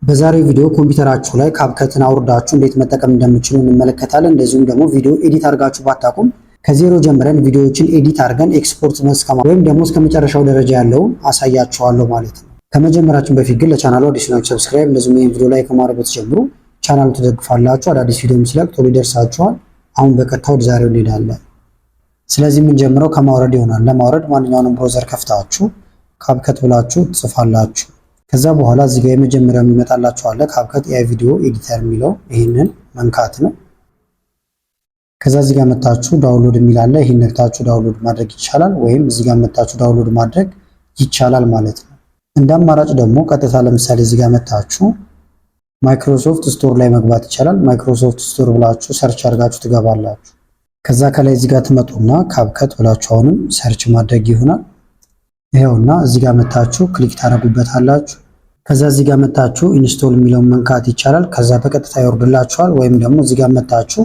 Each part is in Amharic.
በዛሬው ቪዲዮ ኮምፒውተራችሁ ላይ ካፕከትን አውርዳችሁ እንዴት መጠቀም እንደምትችሉ እንመለከታለን። እንደዚሁም ደግሞ ቪዲዮ ኤዲት አድርጋችሁ ባታቁም ከዜሮ ጀምረን ቪዲዮዎችን ኤዲት አድርገን ኤክስፖርት ወይም ደግሞ እስከ መጨረሻው ደረጃ ያለውን አሳያችኋለሁ ማለት ነው። ከመጀመራችን በፊት ግን ለቻናሉ አዲስ ናችሁ ሰብስክራይብ፣ እንደዚሁም ይሄን ቪዲዮ ላይክ ማድረግ ብትጀምሩ ቻናሉ ትደግፋላችሁ። አዳዲስ ቪዲዮ ሲለቅ ቶሎ ይደርሳችኋል። አሁን በቀጥታ ወደ ዛሬው እንሄዳለን። ስለዚህ የምንጀምረው ከማውረድ ይሆናል። ለማውረድ ማንኛውንም ብራውዘር ከፍታችሁ ካፕከት ብላችሁ ትጽፋላችሁ። ከዛ በኋላ እዚህ ጋር የመጀመሪያው የሚመጣላችሁ አለ ካፕከት ኤአይ ቪዲዮ ኤዲተር የሚለው ይሄንን መንካት ነው። ከዛ እዚህ ጋር መጣችሁ ዳውንሎድ የሚል አለ። ይሄን ነክታችሁ ዳውንሎድ ማድረግ ይቻላል፣ ወይም እዚህ ጋር መጣችሁ ዳውንሎድ ማድረግ ይቻላል ማለት ነው። እንደ አማራጭ ደግሞ ቀጥታ ለምሳሌ እዚህ ጋር መጣችሁ ማይክሮሶፍት ስቶር ላይ መግባት ይቻላል። ማይክሮሶፍት ስቶር ብላችሁ ሰርች አድርጋችሁ ትገባላችሁ። ከዛ ከላይ እዚህ ጋር ትመጡና ካፕከት ብላችሁ አሁንም ሰርች ማድረግ ይሆናል። ይሄውና እዚህ ጋር መጣችሁ ክሊክ ታደርጉበታላችሁ። ከዛ እዚህ ጋር መጣችሁ ኢንስቶል የሚለውን መንካት ይቻላል። ከዛ በቀጥታ ይወርድላችኋል፣ ወይም ደግሞ እዚህ ጋር መጣችሁ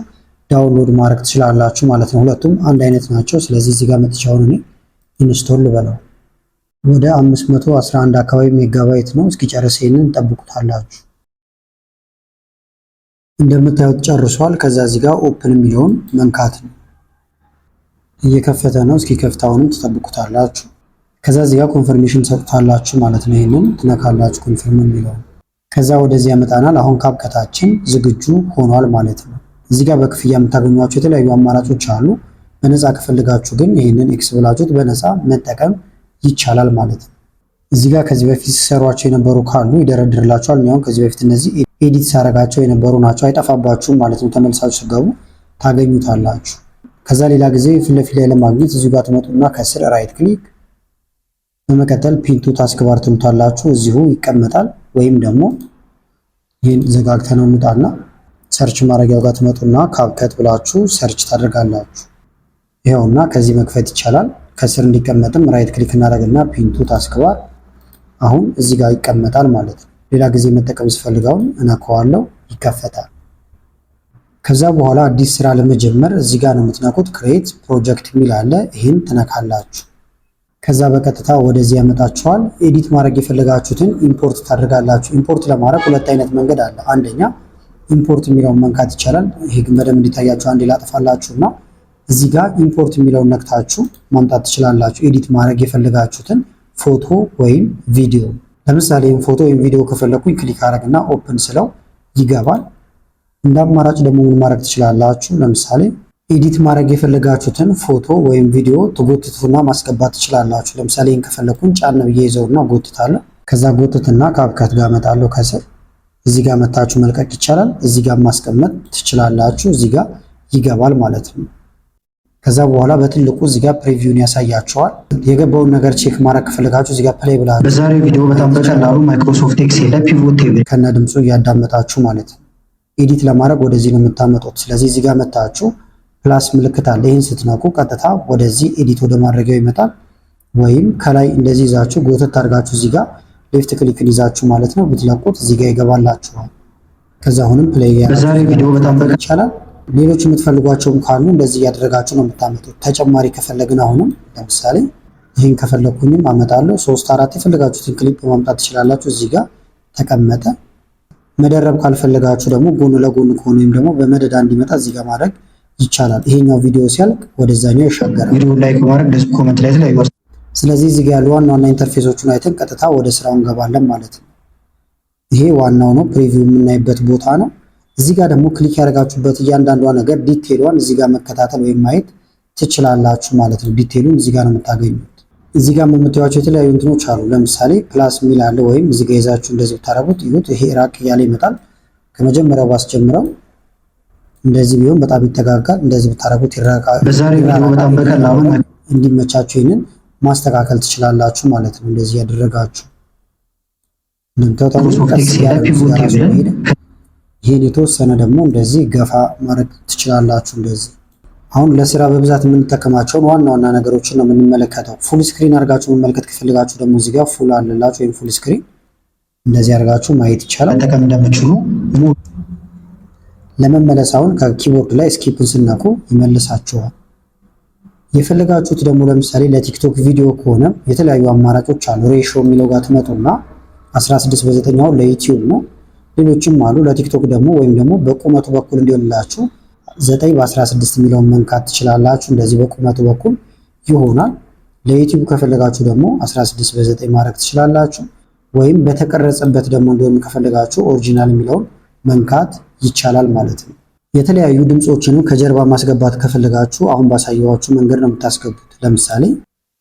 ዳውንሎድ ማድረግ ትችላላችሁ ማለት ነው። ሁለቱም አንድ አይነት ናቸው። ስለዚህ እዚህ ጋር መጥቻውን እኔ ኢንስቶል ልበለው። ወደ 511 አካባቢ ሜጋባይት ነው። እስኪጨርስ ይሄንን ጠብቁታላችሁ። እንደምታዩት ጨርሷል። ከዛ እዚህ ጋር ኦፕን የሚለውን መንካት ነው። እየከፈተ ነው። እስኪከፍታውንም ትጠብቁታላችሁ። ከዛ እዚህ ጋር ኮንፈርሜሽን ሰጥታላችሁ ማለት ነው። ይሄንን ትነካላችሁ ኮንፈርም የሚለውን። ከዛ ወደዚህ ያመጣናል። አሁን ካፕከታችን ዝግጁ ሆኗል ማለት ነው። እዚህ ጋር በክፍያ የምታገኟቸው የተለያዩ አማራጮች አሉ። በነፃ ከፈልጋችሁ ግን ይሄንን ኤክስ ብላችሁት በነፃ መጠቀም ይቻላል ማለት ነው። እዚህ ጋር ከዚህ በፊት ሲሰሯቸው የነበሩ ካሉ ይደረድርላችኋል። አሁን ከዚህ በፊት እነዚህ ኤዲት ሳረጋቸው የነበሩ ናቸው። አይጠፋባችሁም ማለት ነው። ተመልሳችሁ ስትገቡ ታገኙታላችሁ። ከዛ ሌላ ጊዜ ፊት ለፊት ላይ ለማግኘት እዚሁ ጋር ትመጡና ከስር ራይት ክሊክ በመቀጠል ፒንቱ ታስክ ባር ትሉታላችሁ። እዚሁ ይቀመጣል። ወይም ደግሞ ይህን ዘጋግተነው እንውጣና ሰርች ማድረጊያው ጋር ትመጡና ካፕከት ብላችሁ ሰርች ታደርጋላችሁ። ይኸውና ከዚህ መክፈት ይቻላል። ከስር እንዲቀመጥም ራይት ክሊክ እናደርግና ፒንቱ ታስክ ባር አሁን እዚህ ጋር ይቀመጣል ማለት ነው። ሌላ ጊዜ መጠቀም ስፈልጋውን እነካዋለሁ፣ ይከፈታል። ከዛ በኋላ አዲስ ስራ ለመጀመር እዚህ ጋር ነው የምትነኩት። ክሬት ፕሮጀክት የሚል አለ። ይህን ትነካላችሁ። ከዛ በቀጥታ ወደዚህ ያመጣችኋል። ኤዲት ማድረግ የፈለጋችሁትን ኢምፖርት ታደርጋላችሁ። ኢምፖርት ለማድረግ ሁለት አይነት መንገድ አለ። አንደኛ ኢምፖርት የሚለውን መንካት ይቻላል። ይሄ ግን በደንብ እንዲታያችሁ አንዴ ላጥፋላችሁና እዚህ ጋር ኢምፖርት የሚለውን ነክታችሁ ማምጣት ትችላላችሁ። ኤዲት ማድረግ የፈለጋችሁትን ፎቶ ወይም ቪዲዮ። ለምሳሌ ፎቶ ወይም ቪዲዮ ከፈለኩኝ ክሊክ አደረግና ኦፕን ስለው ይገባል። እንደ አማራጭ ደግሞ ምን ማድረግ ትችላላችሁ? ለምሳሌ ኤዲት ማድረግ የፈለጋችሁትን ፎቶ ወይም ቪዲዮ ትጎትቱና ማስገባት ትችላላችሁ። ለምሳሌ ይሄን ከፈለኩኝ ጫን ብዬ ይዘውና ጎትታለሁ። ከዛ ጎትትና ካፕከት ጋር መጣለሁ። ከስር እዚህ ጋር መታችሁ መልቀቅ ይቻላል። እዚህ ጋር ማስቀመጥ ትችላላችሁ። እዚህ ጋር ይገባል ማለት ነው። ከዛ በኋላ በትልቁ እዚህ ጋር ፕሪቪውን ያሳያችኋል። የገባውን ነገር ቼክ ማድረግ ከፈለጋችሁ እዚህ ጋር ፕሌይ ብላችሁ በዛሬው ቪዲዮ በጣም በቀላሉ ማይክሮሶፍት ኤክሴል ላይ ፒቮት ቴብል ከነ ድምፁ እያዳመጣችሁ ማለት ነው ኤዲት ለማድረግ ወደዚህ ነው የምታመጡት። ስለዚህ እዚህ ጋር መታችሁ ፕላስ ምልክት አለ። ይህን ስትነኩ ቀጥታ ወደዚህ ኤዲት ወደ ማድረጊያው ይመጣል። ወይም ከላይ እንደዚህ ይዛችሁ ጎተት አድርጋችሁ እዚህ ጋር ሌፍት ክሊክን ይዛችሁ ማለት ነው ብትለቁት እዚህ ጋር ይገባላችኋል። ከዛ አሁንም ፕሌይ በዛሬው ቪዲዮ በጣም ይቻላል። ሌሎች የምትፈልጓቸውም ካሉ እንደዚህ እያደረጋችሁ ነው የምታመጡት። ተጨማሪ ከፈለግን አሁንም ለምሳሌ ይህን ከፈለግኩኝም አመጣለሁ። 3 4 የፈለጋችሁትን ክሊፕ ማምጣት ትችላላችሁ። እዚህ ጋር ተቀመጠ። መደረብ ካልፈለጋችሁ ደግሞ ጎን ለጎን ከሆነ ወይም ደግሞ በመደዳ እንዲመጣ እዚህ ጋር ማድረግ ይቻላል። ይሄኛው ቪዲዮ ሲያልቅ ወደዛኛው ይሻገራል። ቪዲዮ ላይክ ማድረግ ደስ ኮሜንት ላይ ተለያዩ። ስለዚህ እዚህ ጋር ያሉ ዋና ዋና ኢንተርፌሶቹን አይተን ቀጥታ ወደ ስራው እንገባለን ማለት ነው። ይሄ ዋናው ነው፣ ፕሪቪው የምናይበት ቦታ ነው። እዚህ ጋር ደግሞ ክሊክ ያደርጋችሁበት እያንዳንዷ ነገር ዲቴይሏን እዚህ ጋር መከታተል ወይም ማየት ትችላላችሁ ማለት ነው። ዲቴይሉን እዚህ ጋር ነው የምታገኙት። እዚህ ጋር የምታዩዋቸው የተለያዩ እንትኖች አሉ። ለምሳሌ ፕላስ ሚል አለ፣ ወይም እዚህ ጋር ይዛችሁ እንደዚህ ብታረጉት ይሁት ይሄ ራቅ እያለ ይመጣል። ከመጀመሪያው ባስጀምረው እንደዚህ ቢሆን በጣም ይጠጋጋል። እንደዚህ ብታረጉት ይራቃል። በዛሬው ቪዲዮ በጣም በቀላሉ እንዲመቻችሁ ይሄንን ማስተካከል ትችላላችሁ ማለት ነው። እንደዚህ ያደረጋችሁ ይሄን የተወሰነ ደግሞ እንደዚህ ገፋ ማድረግ ትችላላችሁ። እንደዚህ አሁን ለስራ በብዛት የምንጠቀማቸውን ዋና ዋና ነገሮችን ነው የምንመለከተው። ፉል ስክሪን አድርጋችሁ መመልከት ከፈለጋችሁ ደግሞ እዚህ ጋር ፉል አለላችሁ ወይም ፉል ስክሪን እንደዚህ አድርጋችሁ ማየት ይቻላል። መጠቀም እንደምትችሉ ለመመለስ አሁን ከኪቦርድ ላይ ስኪፕን ስነኩ ይመልሳችኋል። የፈለጋችሁት ደግሞ ለምሳሌ ለቲክቶክ ቪዲዮ ከሆነ የተለያዩ አማራጮች አሉ። ሬሾ የሚለው ጋር ትመጡና 16:9 ለዩቲዩብ ነው። ሌሎችም አሉ። ለቲክቶክ ደግሞ ወይም ደግሞ በቁመቱ በኩል እንዲሆንላችሁ 9 በ16 የሚለውን መንካት ትችላላችሁ። እንደዚህ በቁመቱ በኩል ይሆናል። ለዩቲዩብ ከፈለጋችሁ ደግሞ 16 በ9 ማድረግ ትችላላችሁ። ወይም በተቀረጸበት ደግሞ እንዲሆን ከፈለጋችሁ ኦሪጂናል የሚለውን መንካት ይቻላል ማለት ነው። የተለያዩ ድምፆችንም ከጀርባ ማስገባት ከፈለጋችሁ አሁን ባሳየኋችሁ መንገድ ነው የምታስገቡት። ለምሳሌ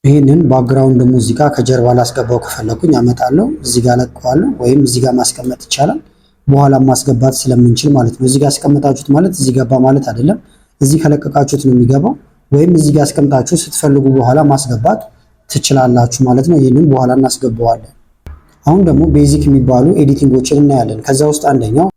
ይህንን ባክግራውንድ ሙዚቃ ከጀርባ ላስገባው ከፈለኩኝ አመጣለሁ፣ እዚህ ጋር ለቀዋለሁ፣ ወይም እዚህ ጋር ማስቀመጥ ይቻላል። በኋላ ማስገባት ስለምንችል ማለት ነው። እዚህ ጋር አስቀምጣችሁት ማለት እዚህ ገባ ማለት አይደለም። እዚህ ከለቀቃችሁት ነው የሚገባው። ወይም እዚህ ጋር አስቀምጣችሁ ስትፈልጉ በኋላ ማስገባት ትችላላችሁ ማለት ነው። ይህንን በኋላ እናስገባዋለን። አሁን ደግሞ ቤዚክ የሚባሉ ኤዲቲንጎችን እናያለን። ከዛ ውስጥ አንደኛው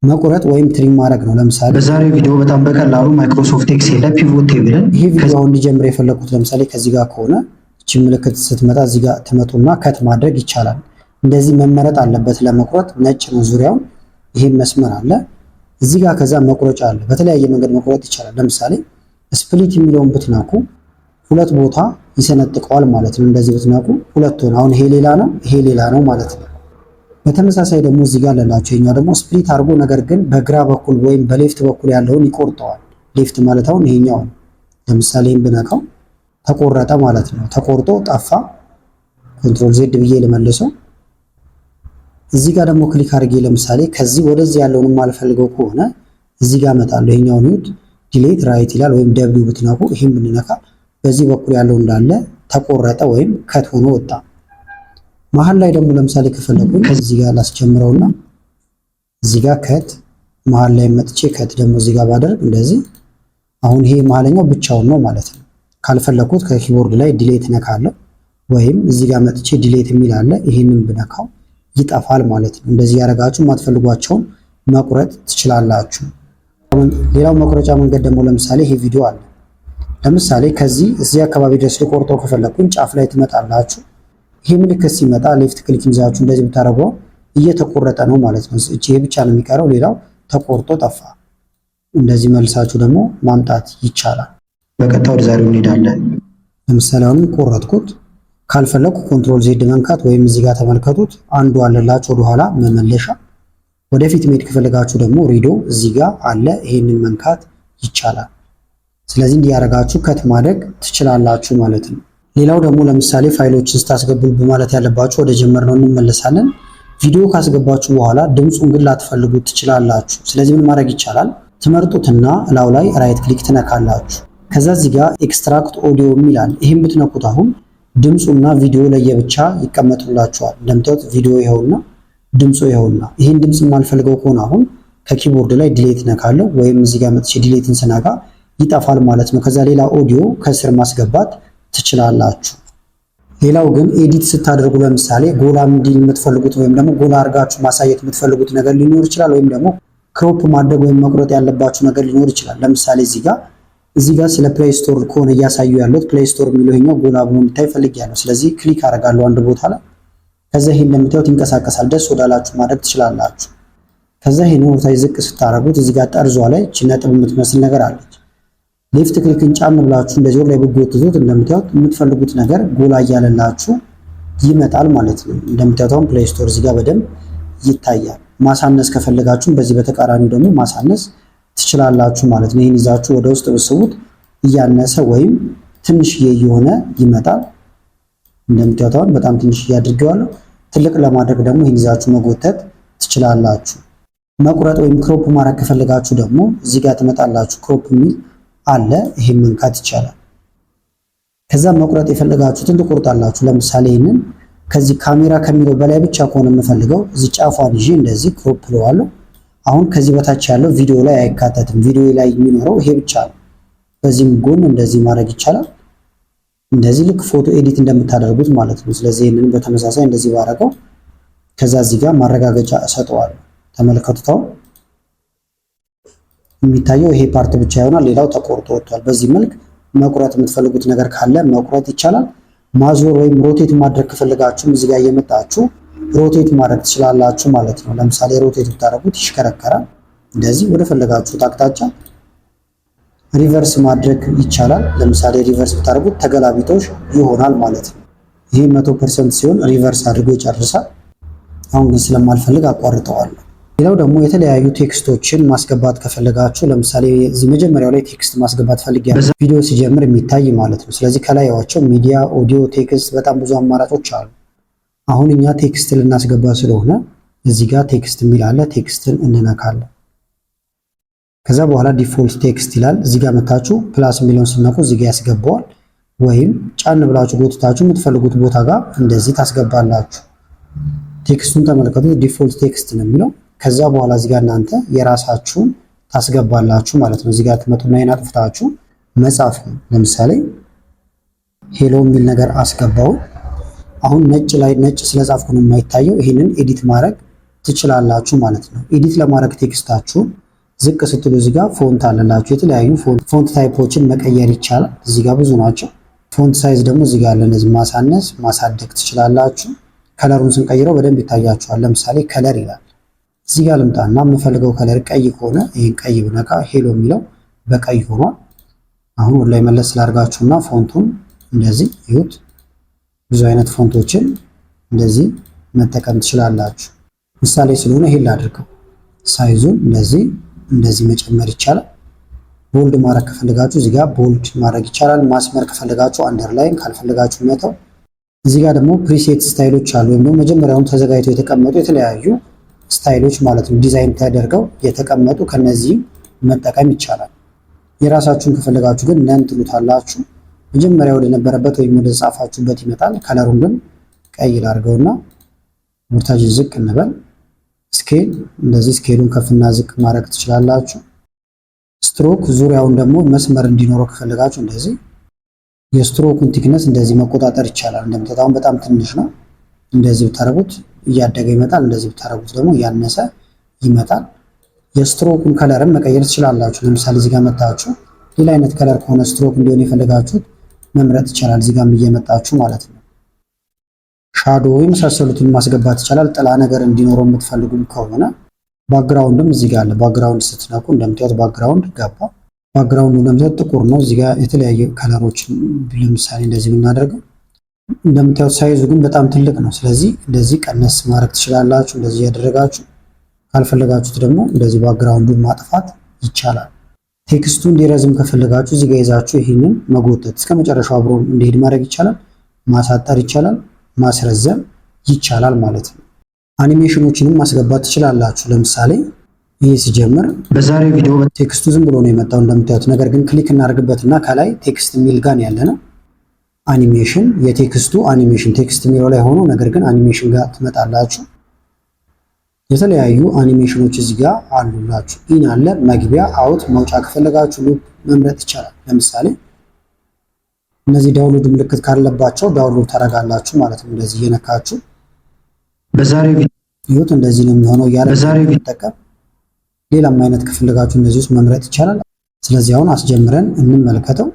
መቁረጥ ወይም ትሪም ማድረግ ነው። ለምሳሌ በዛሬው ቪዲዮ በጣም በቀላሉ ማይክሮሶፍት ኤክሴል ላይ ፒቮት ቴብልን ይሄ ቪዲዮ እንዲጀምር የፈለኩት ለምሳሌ ከዚህ ጋር ከሆነ እቺ ምልክት ስትመጣ እዚህ ጋር ትመጡና ከት ማድረግ ይቻላል። እንደዚህ መመረጥ አለበት ለመቁረጥ። ነጭ ነው ዙሪያውን። ይሄን መስመር አለ እዚህ ጋር። ከዛ መቁረጫ አለ። በተለያየ መንገድ መቁረጥ ይቻላል። ለምሳሌ ስፕሊት የሚለውን ብትነኩ ሁለት ቦታ ይሰነጥቀዋል ማለት ነው። እንደዚህ ብትነኩ ሁለት ሆነ። አሁን ይሄ ሌላ ነው፣ ይሄ ሌላ ነው ማለት ነው። በተመሳሳይ ደግሞ እዚህ ጋር ለላችሁ ይሄኛው ደግሞ ስፕሊት አድርጎ ነገር ግን በግራ በኩል ወይም በሌፍት በኩል ያለውን ይቆርጠዋል። ሌፍት ማለት አሁን ይሄኛው ለምሳሌ ይሄን ብነካው ተቆረጠ ማለት ነው። ተቆርጦ ጠፋ። ኮንትሮል ዜድ ብዬ ልመልሰው። እዚህ ጋር ደግሞ ክሊክ አድርጌ ለምሳሌ ከዚህ ወደዚህ ያለውን የማልፈልገው ከሆነ እዚህ ጋር እመጣለሁ። ይሄኛውን ይሁት ዲሌት ራይት ይላል። ወይም ደብሊው ብትነኩ ይሄን ብንነካ በዚህ በኩል ያለው እንዳለ ተቆረጠ ወይም ከት ሆኖ ወጣ። መሀል ላይ ደግሞ ለምሳሌ ከፈለኩኝ ከዚህ ጋር ላስጀምረውና እዚህ ጋር ከት መሀል ላይ መጥቼ ከት ደግሞ እዚህ ጋር ባደርግ እንደዚህ አሁን ይሄ መሀለኛው ብቻውን ነው ማለት ነው። ካልፈለኩት ከኪቦርድ ላይ ዲሌት ነካለሁ ወይም እዚህ ጋር መጥቼ ዲሌት የሚል አለ። ይሄንን ብነካው ይጠፋል ማለት ነው። እንደዚህ ያደረጋችሁ የማትፈልጓቸውን መቁረጥ ትችላላችሁ። ሌላው መቁረጫ መንገድ ደግሞ ለምሳሌ ይሄ ቪዲዮ አለ። ለምሳሌ ከዚህ እዚህ አካባቢ ድረስ ልቆርጠው ከፈለኩኝ ጫፍ ላይ ትመጣላችሁ። ይሄ ምልክት ሲመጣ ሌፍት ክሊክ ይዛችሁ እንደዚህ ብታደርጉ እየተቆረጠ ነው ማለት ነው። ይሄ ብቻ ነው የሚቀረው፣ ሌላው ተቆርጦ ጠፋ። እንደዚህ መልሳችሁ ደግሞ ማምጣት ይቻላል። በቀጥታ ወደ ዛሬው እንሄዳለን። ለምሳሌ አሁን ቆረጥኩት። ካልፈለኩ ኮንትሮል ዜድ መንካት ወይም እዚህ ጋር ተመልከቱት፣ አንዱ አለላችሁ ወደኋላ መመለሻ። ወደፊት መሄድ ከፈለጋችሁ ደግሞ ሬዲዮ እዚህ ጋር አለ፣ ይሄንን መንካት ይቻላል። ስለዚህ እንዲያረጋችሁ ከት ማድረግ ትችላላችሁ ማለት ነው። ሌላው ደግሞ ለምሳሌ ፋይሎችን ስታስገቡ በማለት ያለባችሁ ወደ ጀመርነው እንመለሳለን። ቪዲዮ ካስገባችሁ በኋላ ድምፁን ግን ላትፈልጉት ትችላላችሁ። ስለዚህ ምን ማድረግ ይቻላል? ትመርጡትና እላው ላይ ራይት ክሊክ ትነካላችሁ። ከዛ እዚህ ጋር ኤክስትራክት ኦዲዮ የሚላል ይሄን ብትነኩት አሁን ድምፁና ቪዲዮ ለየብቻ ይቀመጡላችኋል። እንደምታዩት ቪዲዮ ይኸውና ድምፁ ይኸውና። ይሄን ድምፅ የማልፈልገው ከሆነ አሁን ከኪቦርድ ላይ ዲሌት ነካለሁ ወይም እዚህ ጋር መጥቼ ዲሌትን ስነካ ይጠፋል ማለት ነው። ከዛ ሌላ ኦዲዮ ከስር ማስገባት ትችላላችሁ። ሌላው ግን ኤዲት ስታደርጉ ለምሳሌ ጎላ እንዲል የምትፈልጉት ወይም ደግሞ ጎላ አድርጋችሁ ማሳየት የምትፈልጉት ነገር ሊኖር ይችላል። ወይም ደግሞ ክሮፕ ማድረግ ወይም መቁረጥ ያለባችሁ ነገር ሊኖር ይችላል። ለምሳሌ እዚህ ጋር ስለ ፕሌይ ስቶር ከሆነ እያሳዩ ያሉት ፕሌይ ስቶር የሚለው ይሄኛው ጎላ ብሎ እንዲታይ ፈልጊያለሁ። ስለዚህ ክሊክ አደርጋለሁ አንድ ቦታ ላይ። ከዛ ይሄን እንደምታዩት ይንቀሳቀሳል። ደስ ወዳላችሁ ማድረግ ትችላላችሁ። ከዛ ይሄን ወርታይ ዝቅ ስታደርጉት እዚህ ጋር ጠርዟ ላይ እቺ ነጥብ የምትመስል ነገር አለች። ሌፍት ክሊክን ጫን ብላችሁ እንደዚህ ወደ ላይ ብትጎትቱት እንደምታዩት የምትፈልጉት ነገር ጎላ እያለላችሁ ይመጣል ማለት ነው። እንደምታዩት አሁን ፕሌይ ስቶር እዚህ ጋር በደንብ ይታያል። ማሳነስ ከፈለጋችሁ በዚህ በተቃራኒው ደግሞ ማሳነስ ትችላላችሁ ማለት ነው። ይሄን ይዛችሁ ወደ ውስጥ ብትስቡት እያነሰ ወይም ትንሽዬ እየሆነ ይመጣል። እንደምታዩት አሁን በጣም ትንሽዬ አድርጌዋለሁ። ትልቅ ለማድረግ ደግሞ ይሄን ይዛችሁ መጎተት ትችላላችሁ። መቁረጥ ወይም ክሮፕ ማድረግ ከፈለጋችሁ ደግሞ እዚህ ጋር ትመጣላችሁ። ክሮፕ የሚል አለ። ይሄን መንካት ይቻላል። ከዛ መቁረጥ የፈለጋችሁትን ትቆርጣላችሁ። ለምሳሌ ይሄንን ከዚህ ካሜራ ከሚለው በላይ ብቻ ከሆነ የምፈልገው እዚህ ጫፏን ይዤ እንደዚህ ክሮፕ ለዋለሁ። አሁን ከዚህ በታች ያለው ቪዲዮ ላይ አይካተትም። ቪዲዮ ላይ የሚኖረው ይሄ ብቻ ነው። በዚህም ጎን እንደዚህ ማድረግ ይቻላል። እንደዚህ ልክ ፎቶ ኤዲት እንደምታደርጉት ማለት ነው። ስለዚህ ይሄንን በተመሳሳይ እንደዚህ ባረገው ከዛ እዚህ ጋር ማረጋገጫ እሰጠዋለሁ። ተመልከቱታው የሚታየው ይሄ ፓርት ብቻ ይሆናል። ሌላው ተቆርጦ ወጥቷል። በዚህ መልክ መቁረጥ የምትፈልጉት ነገር ካለ መቁረጥ ይቻላል። ማዞር ወይም ሮቴት ማድረግ ከፈለጋችሁም እዚህ ጋር እየመጣችሁ ሮቴት ማድረግ ትችላላችሁ ማለት ነው። ለምሳሌ ሮቴት ብታደርጉት ይሽከረከራል። እንደዚህ ወደ ፈለጋችሁት አቅጣጫ ሪቨርስ ማድረግ ይቻላል። ለምሳሌ ሪቨርስ ብታደርጉት ተገላቢጦሽ ይሆናል ማለት ነው። ይሄ 100% ሲሆን ሪቨርስ አድርጎ ይጨርሳል። አሁን ግን ስለማልፈልግ አቋርጠዋለሁ። ሌላው ደግሞ የተለያዩ ቴክስቶችን ማስገባት ከፈለጋችሁ ለምሳሌ እዚህ መጀመሪያው ላይ ቴክስት ማስገባት ፈልጊያለሁ ቪዲዮ ሲጀምር የሚታይ ማለት ነው። ስለዚህ ከላይ ያዋቸው ሚዲያ፣ ኦዲዮ፣ ቴክስት በጣም ብዙ አማራጮች አሉ። አሁን እኛ ቴክስት ልናስገባ ስለሆነ እዚህ ጋር ቴክስት የሚል አለ። ቴክስትን እንነካለን። ከዛ በኋላ ዲፎልት ቴክስት ይላል። እዚህ ጋር መታችሁ ፕላስ የሚለውን ስነኩ እዚህ ጋር ያስገባዋል። ወይም ጫን ብላችሁ ጎትታችሁ የምትፈልጉት ቦታ ጋር እንደዚህ ታስገባላችሁ። ቴክስቱን ተመልከቱት። ዲፎልት ቴክስት ነው የሚለው። ከዛ በኋላ እዚህ ጋር እናንተ የራሳችሁን ታስገባላችሁ ማለት ነው። እዚህ ጋር ትመጡና ይሄን አጥፍታችሁ መጻፍ ነው። ለምሳሌ ሄሎ የሚል ነገር አስገባው። አሁን ነጭ ላይ ነጭ ስለጻፍኩ ነው የማይታየው። ይሄንን ኤዲት ማድረግ ትችላላችሁ ማለት ነው። ኤዲት ለማድረግ ቴክስታችሁን ዝቅ ስትሉ እዚህ ጋር ፎንት አለላችሁ። የተለያዩ ፎንት ታይፖችን መቀየር ይቻላል። እዚህ ጋር ብዙ ናቸው። ፎንት ሳይዝ ደግሞ እዚህ ጋር ለነዚህ ማሳነስ ማሳደግ ትችላላችሁ። ከለሩን ስንቀይረው በደንብ ይታያችኋል። ለምሳሌ ከለር ይላል። እዚህ ጋር ልምጣና የምፈልገው ከለር ቀይ ከሆነ ይሄን ቀይ ብነካ ሄሎ የሚለው በቀይ ሆኗል። አሁን ወደ ላይ መለስ ስላርጋችሁና ፎንቱን እንደዚህ ይሁት። ብዙ አይነት ፎንቶችን እንደዚህ መጠቀም ትችላላችሁ። ምሳሌ ስለሆነ ይሄን ላድርገው። ሳይዙን እንደዚህ መጨመር ይቻላል። ቦልድ ማድረግ ከፈለጋችሁ እዚህ ጋር ቦልድ ማድረግ ይቻላል። ማስመር ከፈለጋችሁ አንደርላይን፣ ካልፈለጋችሁ መተው። እዚህ ጋር ደግሞ ፕሪሴት ስታይሎች አሉ። ወይም ደግሞ መጀመሪያውን ተዘጋጅተው የተቀመጡ የተለያዩ ስታይሎች ማለት ነው፣ ዲዛይን ተደርገው የተቀመጡ ከነዚህ መጠቀም ይቻላል። የራሳችሁን ከፈለጋችሁ ግን ነን ትሉታላችሁ። መጀመሪያ ወደ ነበረበት ወይም ወደ ጻፋችሁበት ይመጣል። ከለሩን ግን ቀይ ላድርገውና ወርታጅ ዝቅ እንበል። ስኬል እንደዚህ ስኬሉን ከፍና ዝቅ ማድረግ ትችላላችሁ። ስትሮክ ዙሪያውን ደግሞ መስመር እንዲኖረው ከፈለጋችሁ እንደዚህ የስትሮኩን ቲክነስ እንደዚህ መቆጣጠር ይቻላል። እንደምታዩት አሁን በጣም ትንሽ ነው። እንደዚህ ብታረጉት እያደገ ይመጣል። እንደዚህ ብታረጉት ደግሞ እያነሰ ይመጣል። የስትሮኩን ከለርን መቀየር ትችላላችሁ። ለምሳሌ እዚህ ጋር መጣችሁ ሌላ አይነት ከለር ከሆነ ስትሮክ እንዲሆን የፈለጋችሁት መምረጥ ይቻላል። እዚህ ጋርም እየመጣችሁ ማለት ነው። ሻዶ የመሳሰሉትን ማስገባት ይቻላል። ጥላ ነገር እንዲኖረው የምትፈልጉም ከሆነ ባክግራውንድም እዚህ ጋር አለ። ባክግራውንድ ስትነኩ እንደምታዩት ባክግራውንድ ገባ። ባክግራውንዱ እንደምታዩት ጥቁር ነው። እዚህ ጋር የተለያየ ከለሮችን ለምሳሌ እንደዚህ ብናደርገው እንደምታዩት ሳይዙ ግን በጣም ትልቅ ነው። ስለዚህ እንደዚህ ቀነስ ማድረግ ትችላላችሁ። እንደዚህ ያደረጋችሁ ካልፈለጋችሁት ደግሞ እንደዚህ ባክግራውንዱን ማጥፋት ይቻላል። ቴክስቱ እንዲረዝም ከፈለጋችሁ እዚህ ጋር ይዛችሁ ይህንን መጎተት እስከ መጨረሻው አብሮ እንዲሄድ ማድረግ ይቻላል። ማሳጠር ይቻላል። ማስረዘም ይቻላል ማለት ነው። አኒሜሽኖችንም ማስገባት ትችላላችሁ። ለምሳሌ ይሄ ሲጀምር በዛሬው ቪዲዮ ቴክስቱ ዝም ብሎ ነው የመጣው እንደምታዩት። ነገር ግን ክሊክ እናደርግበትና ከላይ ቴክስት የሚል ጋር ያለነው አኒሜሽን የቴክስቱ አኒሜሽን ቴክስት የሚለው ላይ ሆኖ ነገር ግን አኒሜሽን ጋር ትመጣላችሁ። የተለያዩ አኒሜሽኖች እዚህ ጋር አሉላችሁ። ኢን አለ፣ መግቢያ፣ አውት፣ መውጫ ከፈለጋችሁ ሉፕ መምረጥ ይቻላል። ለምሳሌ እነዚህ ዳውንሎድ ምልክት ካለባቸው ዳውንሎድ ታደርጋላችሁ ማለት ነው። እንደዚህ እየነካችሁ በዛሬው ቪዲዮ እንደዚህ ነው የሚሆነው እያለ በዛሬው ቢጠቀም ሌላም አይነት ከፈለጋችሁ እንደዚህ ውስጥ መምረጥ ይቻላል። ስለዚህ አሁን አስጀምረን እንመልከተው።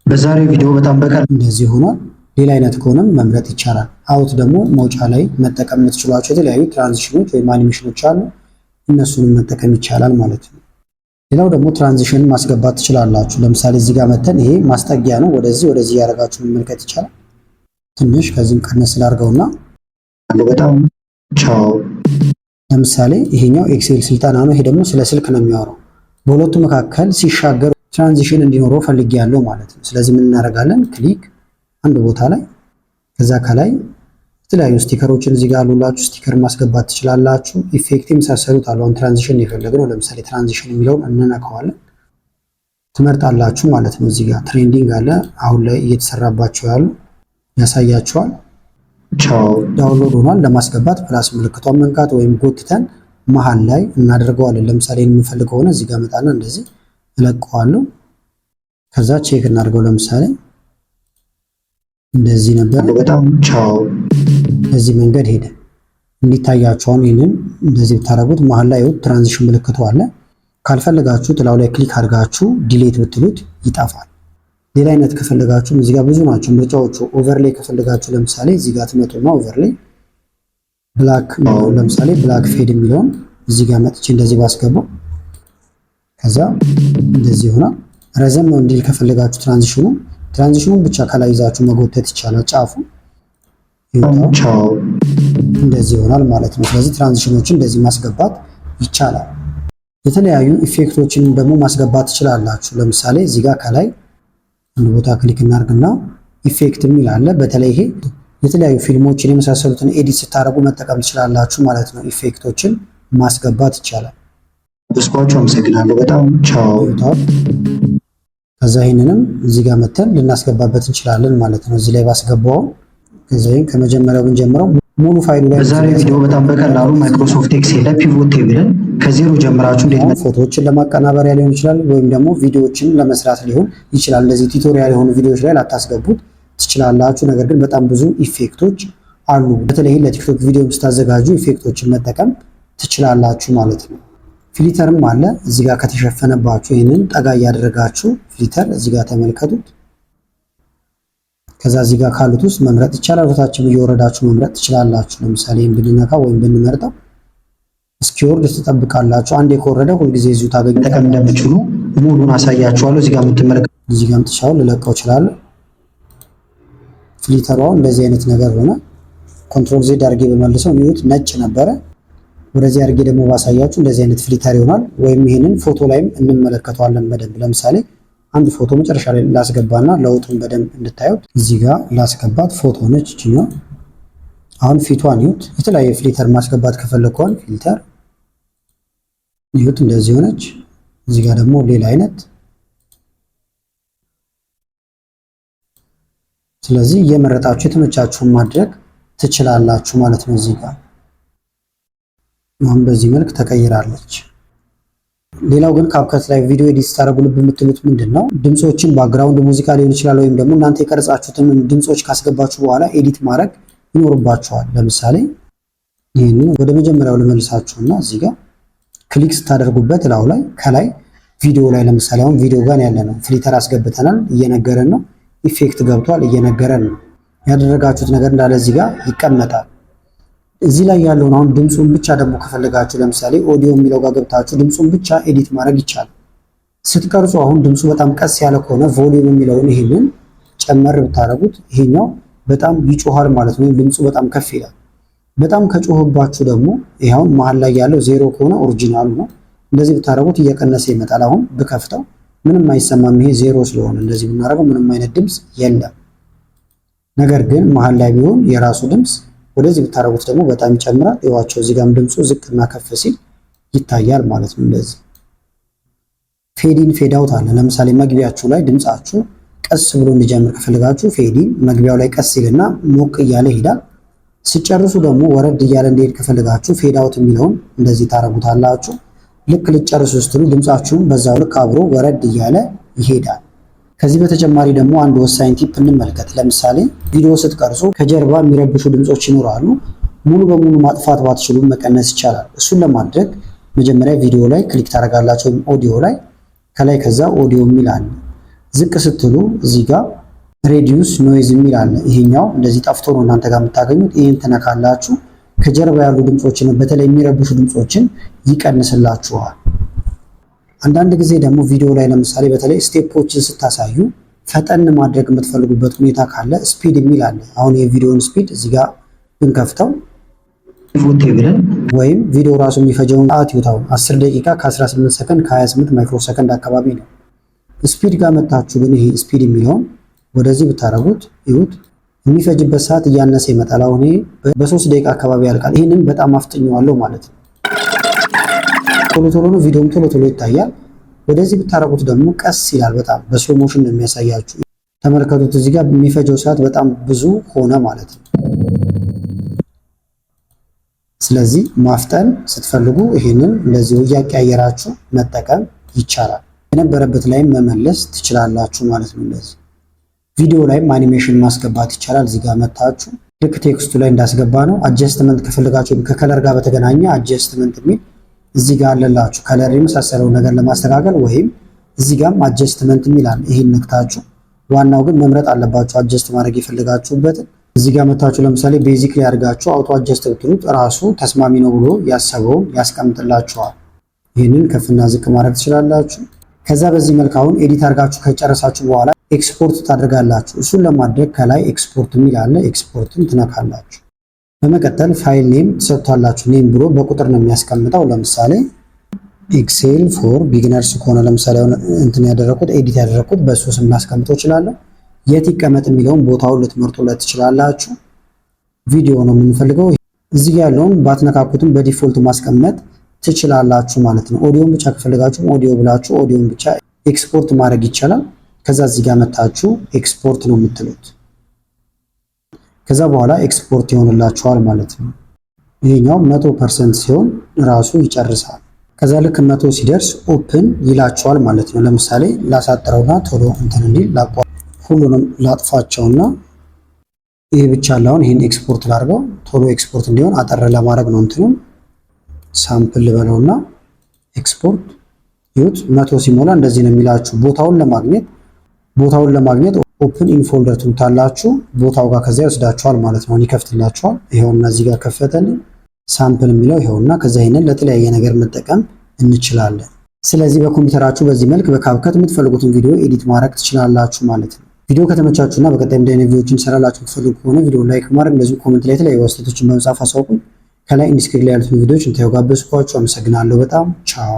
በዛሬው ቪዲዮ በጣም በቀላሉ እንደዚህ ሆኗል። ሌላ አይነት ከሆነም መምረጥ ይቻላል። አውት ደግሞ መውጫ ላይ መጠቀም የምትችሏቸው የተለያዩ ትራንዚሽኖች ወይም አኒሜሽኖች አሉ። እነሱንም መጠቀም ይቻላል ማለት ነው። ሌላው ደግሞ ትራንዚሽን ማስገባት ትችላላችሁ። ለምሳሌ እዚህ ጋር መተን ይሄ ማስጠጊያ ነው። ወደዚህ ያደረጋችሁ መመልከት ይቻላል። ትንሽ ከዚህም ቀነስ ላድርገውና በጣም ቻው። ለምሳሌ ይሄኛው ኤክሴል ስልጠና ነው። ይሄ ደግሞ ስለ ስልክ ነው የሚያወራው። በሁለቱ መካከል ሲሻገር ትራንዚሽን እንዲኖረው ፈልጌያለሁ ማለት ነው። ስለዚህ ምን እናደርጋለን? ክሊክ አንድ ቦታ ላይ ከዛ ከላይ የተለያዩ ስቲከሮችን እዚህ ጋር አሉላችሁ። ስቲከር ማስገባት ትችላላችሁ። ኢፌክት የመሳሰሉት አሉ። አሁን ትራንዚሽን የፈለግነው ለምሳሌ ትራንዚሽን የሚለውን እንነካዋለን። ትመርጣላችሁ ማለት ነው። እዚህ ጋር ትሬንዲንግ አለ። አሁን ላይ እየተሰራባቸው ያሉ ያሳያችኋል። ቻው ዳውንሎድ ሆኗል። ለማስገባት ፕላስ ምልክቷን መንካት ወይም ጎትተን መሃል ላይ እናደርገዋለን። ለምሳሌ የምንፈልገው ሆነ እዚህ ጋር መጣና እንደዚህ እለቀዋለሁ። ከዛ ቼክ እናድርገው። ለምሳሌ እንደዚህ ነበር። በጣም ቻው። በዚህ መንገድ ሄደ። እንዲታያችሁ አሁን ይህንን እንደዚህ ብታደርጉት መሃል ላይ ትራንዚሽን ምልክቱ አለ። ካልፈለጋችሁ ጥላው ላይ ክሊክ አድርጋችሁ ዲሌት ብትሉት ይጠፋል። ሌላ አይነት ከፈለጋችሁ እዚህ ጋር ብዙ ናቸው ምርጫዎቹ። ኦቨርሌይ ከፈለጋችሁ ለምሳሌ እዚህ ጋር ትመጡና ኦቨርሌይ ብላክ ለምሳሌ ብላክ ፌድ የሚለውን እዚህ ጋር መጥቼ እንደዚህ ባስገባው ከዛ እንደዚህ ይሆናል። ረዘም እንዲል ከፈለጋችሁ ትራንዚሽኑን ብቻ ከላይ ይዛችሁ መጎተት ይቻላል። ጫፉ እንደዚህ ይሆናል ማለት ነው። ስለዚህ ትራንዚሽኖችን እንደዚህ ማስገባት ይቻላል። የተለያዩ ኢፌክቶችን ደግሞ ማስገባት ትችላላችሁ። ለምሳሌ እዚህ ጋር ከላይ አንድ ቦታ ክሊክ እናድርግና ኢፌክት የሚል አለ። በተለይ ይሄ የተለያዩ ፊልሞችን የመሳሰሉትን ኤዲት ስታደርጉ መጠቀም ትችላላችሁ ማለት ነው። ኢፌክቶችን ማስገባት ይቻላል። ስኳቸው አመሰግናለሁ በጣም ቻው። ከዛ ይህንንም እዚህ ጋር መተን ልናስገባበት እንችላለን ማለት ነው። እዚህ ላይ ባስገባው ከዚህ ከመጀመሪያው ብንጀምረው ሙሉ ፋይሉ ላይ በዛሬ ቪዲዮ በጣም በቀላሉ ማይክሮሶፍት ኤክሴል ላይ ፒቮት ቴብልን ከዜሮ ጀምራችሁ እንዴት ፎቶዎችን ለማቀናበሪያ ሊሆን ይችላል፣ ወይም ደግሞ ቪዲዮዎችን ለመስራት ሊሆን ይችላል። እንደዚህ ቱቶሪያል የሆኑ ቪዲዮዎች ላይ ላታስገቡት ትችላላችሁ። ነገር ግን በጣም ብዙ ኢፌክቶች አሉ። በተለይ ለቲክቶክ ቪዲዮ ስታዘጋጁ ኢፌክቶችን መጠቀም ትችላላችሁ ማለት ነው። ፊልተርም አለ እዚህ ጋር ከተሸፈነባችሁ ይህንን ጠጋ እያደረጋችሁ ፊልተር እዚህ ጋር ተመልከቱት። ከዛ እዚህ ጋር ካሉት ውስጥ መምረጥ ይቻላል። ወታችን እየወረዳችሁ መምረጥ ትችላላችሁ። ለምሳሌ ብንነካ ወይም ብንመርጠው እስኪወርድ ትጠብቃላችሁ። አንዴ ከወረደ ሁልጊዜ እዚሁ ታገኙ ጠቀም እንደምትችሉ ሙሉን አሳያችኋለሁ። እዚህ ጋር የምትመለከቱ እዚህ ጋር ምጥሻው ልለቀው እችላለሁ። ፊልተሯው እንደዚህ አይነት ነገር ሆነ። ኮንትሮል ዜድ አድርጌ በመልሰው ይሁት ነጭ ነበረ። ወደዚህ አድርጌ ደግሞ ባሳያችሁ እንደዚህ አይነት ፊልተር ይሆናል። ወይም ይሄንን ፎቶ ላይም እንመለከተዋለን በደንብ። ለምሳሌ አንድ ፎቶ መጨረሻ ላይ ላስገባና ለውጡን በደንብ እንድታዩት እዚህ ጋር ላስገባት ፎቶ ነች እቺኛው። አሁን ፊቷን ይሁት። የተለያየ ፊልተር ማስገባት ከፈለኩን ፊልተር ይሁት እንደዚህ ሆነች። እዚህ ጋር ደግሞ ሌላ አይነት። ስለዚህ እየመረጣችሁ የተመቻችሁን ማድረግ ትችላላችሁ ማለት ነው። እዚህ ጋር አሁን በዚህ መልክ ተቀይራለች። ሌላው ግን ካፕከት ላይ ቪዲዮ ኤዲት ስታደርጉ ልብ የምትሉት ምንድነው? ድምጾችን ባክግራውንድ ሙዚቃ ሊሆን ይችላል፣ ወይም ደግሞ እናንተ የቀረጻችሁትን ድምጾች ካስገባችሁ በኋላ ኤዲት ማድረግ ይኖርባችኋል። ለምሳሌ ይሄንን ወደ መጀመሪያው ልመልሳችሁና እዚህ ጋር ክሊክ ስታደርጉበት ላው ላይ ከላይ ቪዲዮ ላይ ለምሳሌ አሁን ቪዲዮ ጋር ያለ ነው ፊልተር አስገብተናል፣ እየነገረን ነው። ኢፌክት ገብቷል፣ እየነገረን ነው። ያደረጋችሁት ነገር እንዳለ እዚህ ጋር ይቀመጣል። እዚህ ላይ ያለውን አሁን ድምጹን ብቻ ደግሞ ከፈለጋችሁ ለምሳሌ ኦዲዮ የሚለው ጋር ገብታችሁ ድምጹን ብቻ ኤዲት ማድረግ ይቻላል። ስትቀርጹ አሁን ድምጹ በጣም ቀስ ያለ ከሆነ ቮሊዩም የሚለውን ይሄንን ጨመር ብታረጉት ይሄኛው በጣም ይጮሃል ማለት ነው። ድምጹ በጣም ከፍ ይላል። በጣም ከጮህባችሁ ደግሞ ይሄው መሃል ላይ ያለው ዜሮ ከሆነ ኦሪጂናሉ ነው። እንደዚህ ብታረጉት እየቀነሰ ይመጣል። አሁን ብከፍተው ምንም አይሰማም። ይሄ ዜሮ ስለሆነ እንደዚህ ብናረገው ምንም አይነት ድምጽ የለም። ነገር ግን መሃል ላይ ቢሆን የራሱ ድምጽ ወደዚህ ብታረጉት ደግሞ በጣም ይጨምራል። ይዋቸው እዚህ ጋርም ድምጹ ዝቅና ከፍ ሲል ይታያል ማለት ነው። እንደዚህ ፌድ ኢን ፌድ አውት አለ። ለምሳሌ መግቢያችሁ ላይ ድምጻችሁ ቀስ ብሎ እንዲጀምር ከፈለጋችሁ ፌድ ኢን መግቢያው ላይ ቀስ ይልና ሞቅ እያለ ይሄዳል። ሲጨርሱ ደግሞ ወረድ እያለ እንዲሄድ ከፈለጋችሁ ፌድ አውት የሚለውን እንደዚህ ታረጉታላችሁ። ልክ ልጨርሱ ስትሉ ድምጻችሁን በዛው ልክ አብሮ ወረድ እያለ ይሄዳል። ከዚህ በተጨማሪ ደግሞ አንድ ወሳኝ ቲፕ እንመልከት። ለምሳሌ ቪዲዮ ስትቀርጹ ከጀርባ የሚረብሹ ድምጾች ይኖራሉ። ሙሉ በሙሉ ማጥፋት ባትችሉ መቀነስ ይቻላል። እሱን ለማድረግ መጀመሪያ ቪዲዮ ላይ ክሊክ ታደርጋላችሁ፣ ወይም ኦዲዮ ላይ ከላይ ከዛ ኦዲዮ የሚል አለ። ዝቅ ስትሉ እዚህ ጋር ሬዲዩስ ኖይዝ የሚል አለ። ይሄኛው እንደዚህ ጠፍቶ ነው እናንተ ጋር የምታገኙት። ይሄን ትነካላችሁ። ከጀርባ ያሉ ድምጾችን በተለይ የሚረብሹ ድምጾችን ይቀንስላችኋል። አንዳንድ ጊዜ ደግሞ ቪዲዮ ላይ ለምሳሌ በተለይ ስቴፖችን ስታሳዩ ፈጠን ማድረግ የምትፈልጉበት ሁኔታ ካለ ስፒድ የሚል አለ። አሁን የቪዲዮውን ስፒድ እዚህ ጋር ብንከፍተው ወይም ቪዲዮ ራሱ የሚፈጀውን ሰዓት ይውታው 10 ደቂቃ ከ18 ሰከንድ ከ28 ማይክሮ ሰከንድ አካባቢ ነው። ስፒድ ጋር መጣችሁ ግን ይሄ ስፒድ የሚለውን ወደዚህ ብታረጉት ይሁት የሚፈጅበት ሰዓት እያነሰ ይመጣል። አሁን ይሄ በ3 ደቂቃ አካባቢ ያልቃል። ይሄንን በጣም አፍጥኘዋለሁ ማለት ነው። ቶሎ ቶሎ ነው ቪዲዮም ቶሎ ቶሎ ይታያል። ወደዚህ ብታረጉት ደግሞ ቀስ ይላል። በጣም በስሎ ሞሽን ነው የሚያሳያችሁ። ተመልከቱት። እዚህ ጋር የሚፈጀው ሰዓት በጣም ብዙ ሆነ ማለት ነው። ስለዚህ ማፍጠን ስትፈልጉ ይሄንን እንደዚህ እያቀያየራችሁ መጠቀም ይቻላል። የነበረበት ላይም መመለስ ትችላላችሁ ማለት ነው። እንደዚህ ቪዲዮ ላይም አኒሜሽን ማስገባት ይቻላል። እዚህ ጋር መታችሁ ልክ ቴክስቱ ላይ እንዳስገባ ነው። አጀስትመንት ከፈለጋችሁ ከከለር ጋር በተገናኘ አጀስትመንት የሚል እዚህ ጋር አለላችሁ። ከለር የመሳሰለው ነገር ለማስተካከል ወይም እዚህ ጋርም አጀስትመንት የሚል አለ። ይሄን ነክታችሁ ዋናው ግን መምረጥ አለባችሁ አጀስት ማድረግ የፈለጋችሁበትን። እዚህ ጋር መታችሁ ለምሳሌ ቤዚክ ላይ አድርጋችሁ አውቶ አጀስት ብትሉት ራሱ ተስማሚ ነው ብሎ ያሰበውን ያስቀምጥላችኋል። ይህንን ከፍና ዝቅ ማድረግ ትችላላችሁ። ከዛ በዚህ መልክ አሁን ኤዲት አድርጋችሁ ከጨረሳችሁ በኋላ ኤክስፖርት ታደርጋላችሁ። እሱን ለማድረግ ከላይ ኤክስፖርት የሚል አለ። ኤክስፖርትን ትነካላችሁ። በመቀጠል ፋይል ኔም ትሰጡታላችሁ። ኔም ብሎ በቁጥር ነው የሚያስቀምጠው። ለምሳሌ ኤክሴል ፎር ቢግነርስ ከሆነ ለምሳሌ እንትን ያደረኩት ኤዲት ያደረኩት በሱ ስም ላስቀምጠው እችላለሁ። የት ይቀመጥ የሚለውን ቦታውን ልትመርጡለት ትችላላችሁ። ቪዲዮ ነው የምንፈልገው። እዚህ ጋር ያለውን ባትነካኩትም በዲፎልት ማስቀመጥ ትችላላችሁ ማለት ነው። ኦዲዮን ብቻ ከፈለጋችሁም ኦዲዮ ብላችሁ ኦዲዮን ብቻ ኤክስፖርት ማድረግ ይቻላል። ከዛ እዚህ ጋር መታችሁ ኤክስፖርት ነው የምትሉት። ከዛ በኋላ ኤክስፖርት ይሆንላችኋል ማለት ነው። ይሄኛው 100% ሲሆን ራሱ ይጨርሳል። ከዛ ልክ 100 ሲደርስ ኦፕን ይላችኋል ማለት ነው። ለምሳሌ ላሳጥረውና ቶሎ እንትን እንዲል ሁሉንም ላጥፋቸውና ይሄ ብቻ አሁን ይሄን ኤክስፖርት ላድርገው ቶሎ ኤክስፖርት እንዲሆን አጠር ለማድረግ ነው። እንትኑን ሳምፕል ልበለውና ኤክስፖርት ይሁት 100 ሲሞላ እንደዚህ ነው የሚላችሁ። ቦታውን ለማግኘት ኦፕን ኢን ፎልደር ትሉታላችሁ። ቦታው ጋር ከዛ ይወስዳችኋል ማለት ነው። ይከፍትላችኋል። ይሄውና እዚህ ጋር ከፈተልን። ሳምፕል የሚለው ይሄውና። ከዛ ይሄንን ለተለያየ ነገር መጠቀም እንችላለን። ስለዚህ በኮምፒውተራችሁ በዚህ መልክ በካፕከት የምትፈልጉትን ቪዲዮ ኤዲት ማድረግ ትችላላችሁ ማለት ነው። ቪዲዮ ከተመቻችሁና በቀጣይ እንደ አይነት ቪዲዮዎችን ሰራላችሁ የምትፈልጉ ከሆነ ቪዲዮ ላይክ ማድረግ እንደዚሁ ኮሜንት ላይ የተለያዩ አስተያየቶችን በመጻፍ አሳውቁኝ። ከላይ ኢንዲስክሪፕሽን ላይ ያሉትን ቪዲዮዎች እንታዩ ጋበዝኳችሁ። አመሰግናለሁ በጣም ቻው።